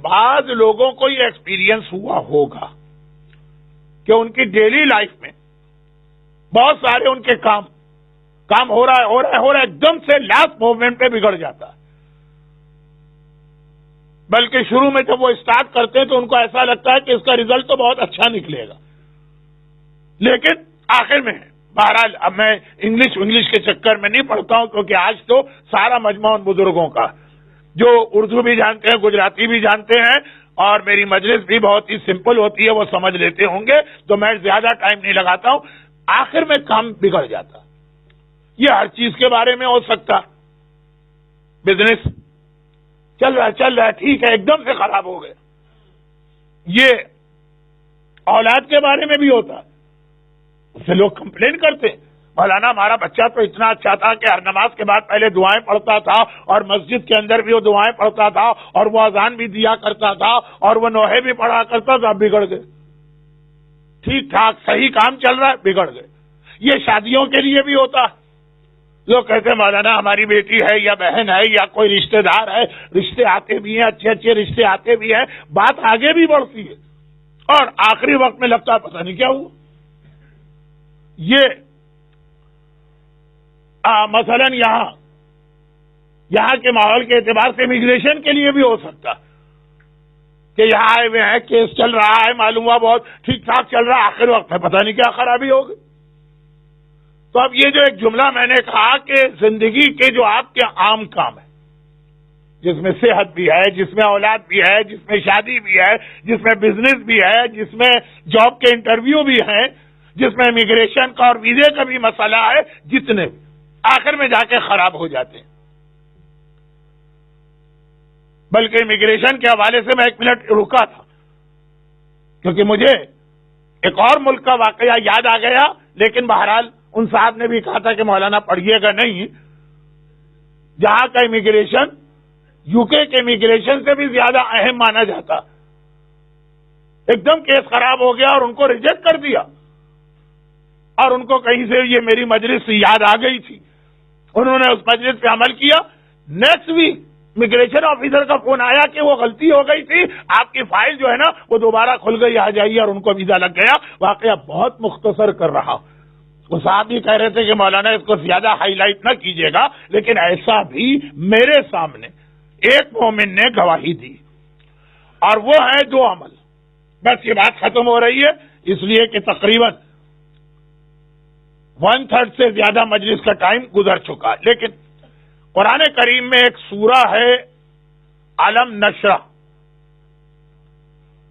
بعض لوگوں کو یہ ایکسپیرینس ہوا ہوگا کہ ان کی ڈیلی لائف میں بہت سارے ان کے کام ہو رہا ہے ایک دم سے لاسٹ مومنٹ پہ بگڑ جاتا ہے. بلکہ شروع میں جب وہ اسٹارٹ کرتے ہیں تو ان کو ایسا لگتا ہے کہ اس کا ریزلٹ تو بہت اچھا نکلے گا, لیکن آخر میں ہے. بہرحال اب میں انگلش کے چکر میں نہیں پڑھتا ہوں, کیونکہ آج تو سارا مجمع ان بزرگوں کا جو اردو بھی جانتے ہیں, گجراتی بھی جانتے ہیں, اور میری مجلس بھی بہت ہی سمپل ہوتی ہے, وہ سمجھ لیتے ہوں گے, تو میں زیادہ ٹائم نہیں لگاتا ہوں. آخر میں کام بگڑ جاتا. یہ ہر چیز کے بارے میں ہو سکتا. بزنس چل رہا ہے ٹھیک ہے, ایک دم سے خراب ہو گئے. یہ اولاد کے بارے میں بھی ہوتا ہے. اس سے لوگ کمپلین کرتے ہیں, مولانا ہمارا بچہ تو اتنا اچھا تھا کہ ہر نماز کے بعد پہلے دعائیں پڑھتا تھا, اور مسجد کے اندر بھی وہ دعائیں پڑھتا تھا, اور وہ اذان بھی دیا کرتا تھا, اور وہ نوحے بھی پڑھا کرتا تھا, بگڑ گئے. ٹھیک ٹھاک صحیح کام چل رہا ہے, بگڑ گئے. یہ شادیوں کے لیے بھی ہوتا. لوگ کہتے ہیں مولانا ہماری بیٹی ہے یا بہن ہے یا کوئی رشتہ دار ہے, رشتے آتے بھی ہیں, اچھے اچھے رشتے آتے بھی ہیں, بات آگے بھی بڑھتی ہے, اور آخری وقت میں لگتا ہے پتہ نہیں کیا ہوا. یہ مثلا یہاں کے ماحول کے اعتبار سے امیگریشن کے لیے بھی ہو سکتا کہ یہاں آئے ہوئے ہیں, کیس چل رہا ہے, معلوم ہوا بہت ٹھیک ٹھاک چل رہا ہے, آخر وقت میں پتہ نہیں کیا خرابی ہوگی. تو اب یہ جو ایک جملہ میں نے کہا کہ زندگی کے جو آپ کے عام کام ہیں, جس میں صحت بھی ہے, جس میں اولاد بھی ہے, جس میں شادی بھی ہے, جس میں بزنس بھی ہے, جس میں جاب کے انٹرویو بھی ہیں, جس میں امیگریشن کا اور ویزے کا بھی مسئلہ ہے, جتنے آخر میں جا کے خراب ہو جاتے ہیں. بلکہ امیگریشن کے حوالے سے میں ایک منٹ رکا تھا, کیونکہ مجھے ایک اور ملک کا واقعہ یاد آ گیا, لیکن بہرحال ان صاحب نے بھی کہا تھا کہ مولانا پڑھیے گا نہیں, جہاں کا امیگریشن یو کے امیگریشن سے بھی زیادہ اہم مانا جاتا. ایک دم کیس خراب ہو گیا اور ان کو ریجیکٹ کر دیا, اور ان کو کہیں سے یہ میری مجلس یاد آ گئی تھی, انہوں نے اس مجلس پہ عمل کیا. نیکسٹ ویک امیگریشن آفیسر کا فون آیا کہ وہ غلطی ہو گئی تھی, آپ کی فائل جو ہے نا وہ دوبارہ کھل گئی, آ جائیے, اور ان کو ویزا لگ گیا. واقعہ بہت مختصر کر رہا. وہ صاحب بھی کہہ رہے تھے کہ مولانا اس کو زیادہ ہائی لائٹ نہ کیجیے گا, لیکن ایسا بھی میرے سامنے ایک مومن نے گواہی دی, اور وہ ہے 2 عمل. بس یہ بات ختم ہو رہی ہے, اس لیے کہ تقریباً 1/3 سے زیادہ مجلس کا ٹائم گزر چکا. لیکن قرآن کریم میں ایک سورہ ہے علم نشرح,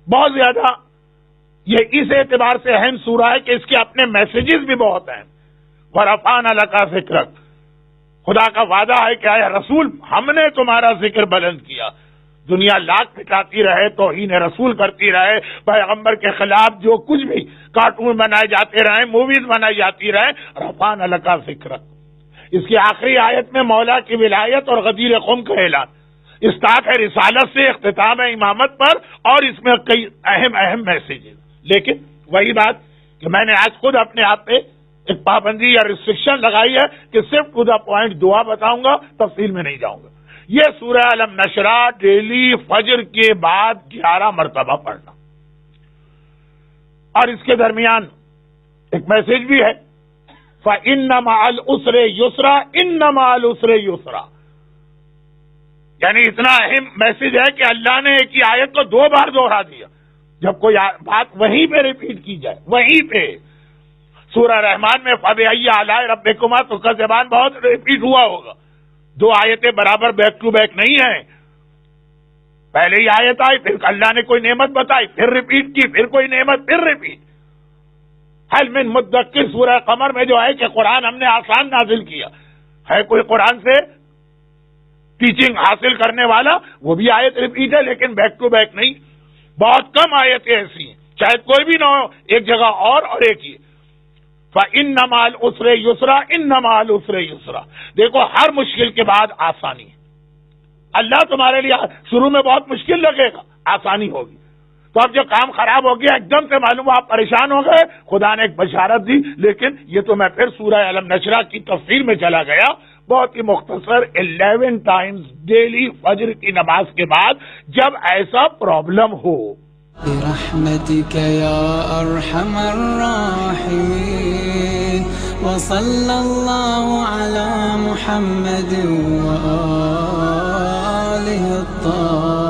بہت زیادہ یہ اس اعتبار سے اہم سورہ ہے کہ اس کے اپنے میسیجز بھی بہت اہم. وَرَفَعْنَا لَكَ ذِكْرَكَ, خدا کا وعدہ ہے کہ اے رسول ہم نے تمہارا ذکر بلند کیا. دنیا لاکھ پٹاتی رہے, توہین رسول کرتی رہے, پیغمبر کے خلاف جو کچھ بھی کارٹون بنائے جاتے رہے, موویز بنائی جاتی رہے, رفعنا لک ذکرک. اس کی آخری آیت میں مولا کی ولایت اور غدیر قوم کا اعلان. اسٹارٹ ہے رسالت سے, اختتام ہے امامت پر, اور اس میں کئی اہم میسیجز. لیکن وہی بات کہ میں نے آج خود اپنے آپ پہ ایک پابندی یا ریسٹرکشن لگائی ہے کہ صرف ٹو دا پوائنٹ دعا بتاؤں گا, تفصیل میں نہیں جاؤں گا. یہ سورہ علم نشرح ڈیلی فجر کے بعد 11 مرتبہ پڑھنا, اور اس کے درمیان ایک میسج بھی ہے, فَإِنَّ مَعَ الْعُسْرِ يُسْرًا إِنَّ مَعَ الْعُسْرِ يُسْرًا. یعنی اتنا اہم میسج ہے کہ اللہ نے ایک ہی آیت کو 2 بار دوہرا دیا. جب کوئی بات وہیں پہ ریپیٹ کی جائے, وہیں پہ. سورہ رحمان میں فَبِأَيِّ آلَاءِ رَبِّكُمَا تُكَذِّبَانِ بہت ریپیٹ ہوا ہوگا. 2 آیتیں برابر بیک ٹو بیک نہیں ہیں. پہلے ہی آیت آئی, پھر اللہ نے کوئی نعمت بتائی, پھر ریپیٹ کی, پھر کوئی نعمت, پھر ریپیٹ. حل من مدکر سورہ قمر میں جو ہے کہ قرآن ہم نے آسان نازل کیا ہے, کوئی قرآن سے ٹیچنگ حاصل کرنے والا, وہ بھی آیت ریپیٹ ہے, لیکن بیک ٹو بیک نہیں. بہت کم آیتیں ایسی ہیں, شاید کوئی بھی نہ ہو, ایک جگہ اور ایک ہی. فَإِنَّ مَعَ الْعُسْرِ يُسْرًا إِنَّ مَعَ الْعُسْرِ يُسْرًا. دیکھو ہر مشکل کے بعد آسانی ہے. اللہ تمہارے لیے شروع میں بہت مشکل لگے گا, آسانی ہوگی. تو اب جو کام خراب ہو گیا, ایک دم سے معلوم آپ پریشان ہو گئے, خدا نے ایک بشارت دی. لیکن یہ تو میں پھر سورہ علم نشرح کی تفسیر میں چلا گیا. بہت ہی مختصر 11 ٹائمز ڈیلی فجر کی نماز کے بعد جب ایسا پرابلم ہو. برحمتك يا ارحم الراحمين وصلى الله على محمد وآله الطاهرين.